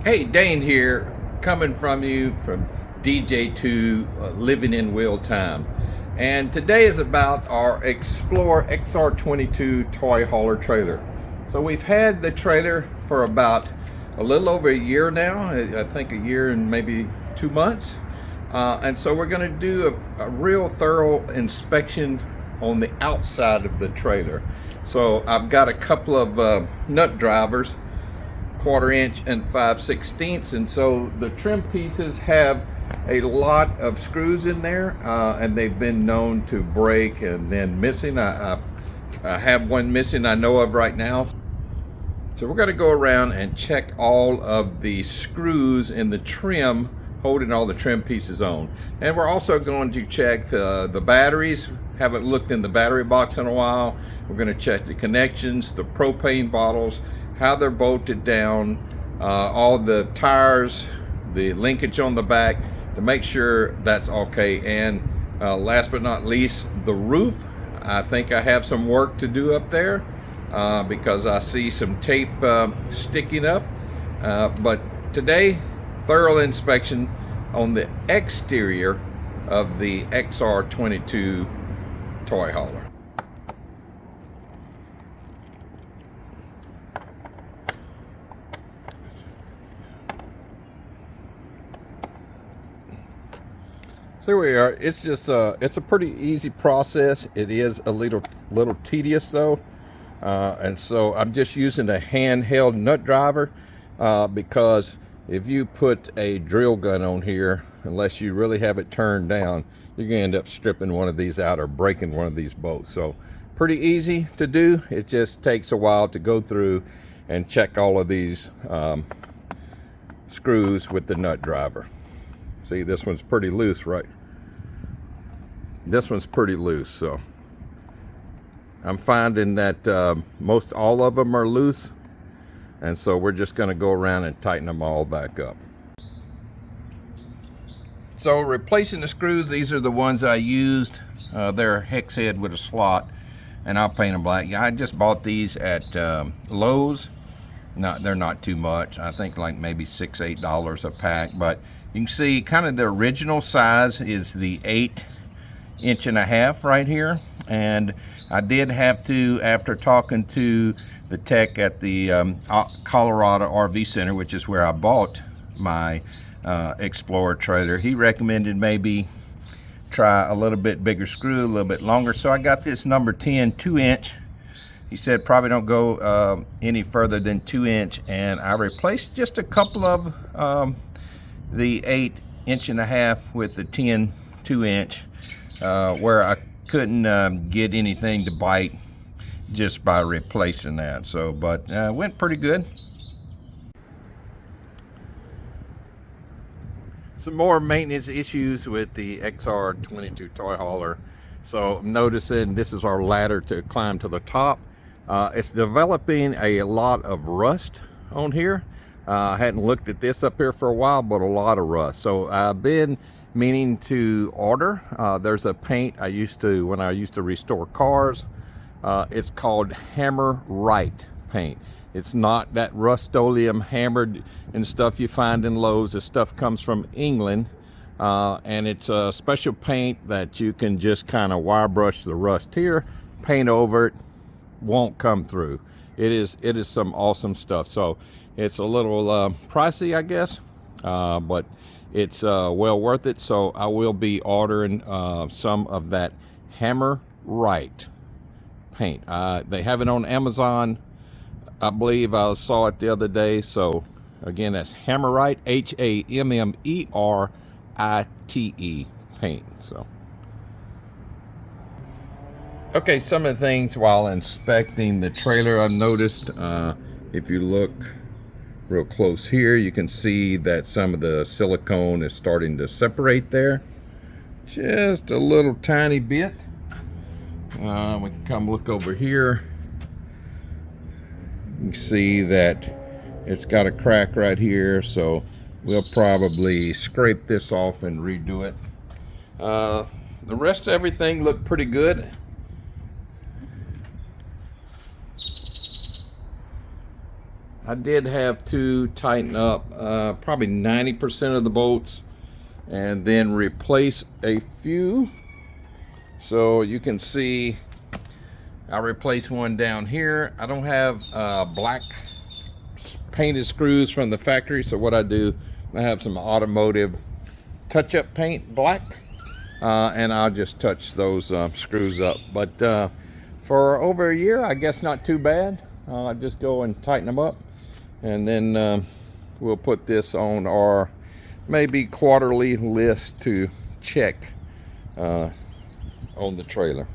Hey, Dane here, coming from you from DJ2 Living in Wheel Time. And today is about our Xplore XR22 Toyhauler trailer. So we've had the trailer for about a little over a year now, I think a year and maybe 2 months. And so we're going to do a real thorough inspection on the outside of the trailer. So I've got a couple of nut drivers, 1/4 inch and 5/16, and so the trim pieces have a lot of screws in there, and they've been known to break and then missing. I have one missing I know of right now. So we're going to go around and check all of the screws in the trim holding all the trim pieces on, and we're also going to check the batteries. Haven't looked in the battery box in a while. We're going to check the connections, the propane bottles, how they're bolted down, all the tires, the linkage on the back, to make sure that's okay. And last but not least, the roof. I think I have some work to do up there because I see some tape sticking up. But today, thorough inspection on the exterior of the XR22 Toyhauler. So here we are. It's just it's a pretty easy process. It is a little tedious though, and so I'm just using a handheld nut driver because if you put a drill gun on here, unless you really have it turned down, you're gonna end up stripping one of these out or breaking one of these bolts. So pretty easy to do. It just takes a while to go through and check all of these screws with the nut driver. See, this one's pretty loose, right? This one's pretty loose, so I'm finding that most all of them are loose, and so we're just going to go around and tighten them all back up. So replacing the screws, these are the ones I used. They're hex head with a slot, and I'll paint them black. I just bought these at Lowe's. They're not too much. I think like maybe $6-8 a pack, but you can see kind of the original size is the 8.5 inch right here. And I did have to, after talking to the tech at the Colorado RV Center, which is where I bought my Xplore trailer, he recommended maybe try a little bit bigger screw, a little bit longer. So I got this number 10 2-inch. He said probably don't go any further than 2 inch, and I replaced just a couple of the 8.5 inch with the 10 2-inch where I couldn't get anything to bite just by replacing that. So, but went pretty good. Some more maintenance issues with the XR22 Toyhauler. So I'm noticing this is our ladder to climb to the top. It's developing a lot of rust on here. I hadn't looked at this up here for a while, but a lot of rust. So I've been meaning to order. There's a paint I used to, when I used to restore cars, it's called Hammer Right paint. It's not that Rust-Oleum hammered and stuff you find in Lowe's. This stuff comes from England, and it's a special paint that you can just kind of wire brush the rust here, paint over it, won't come through. It is some awesome stuff. So it's a little pricey, I guess, but it's well worth it. So I will be ordering some of that Hammer Right paint. They have it on Amazon. I believe I saw it the other day. So again, that's Hammer Right, HAMMERITE paint. So okay, some of the things while inspecting the trailer I've noticed, if you look real close here, you can see that some of the silicone is starting to separate there, just a little tiny bit. We can come look over here. You can see that it's got a crack right here, so we'll probably scrape this off and redo it. The rest of everything looked pretty good. I did have to tighten up probably 90% of the bolts and then replace a few. So you can see I replaced one down here. I don't have black painted screws from the factory, so what I do, I have some automotive touch-up paint, black, and I'll just touch those screws up. But for over a year, I guess not too bad. I just go and tighten them up, and then we'll put this on our maybe quarterly list to check on the trailer.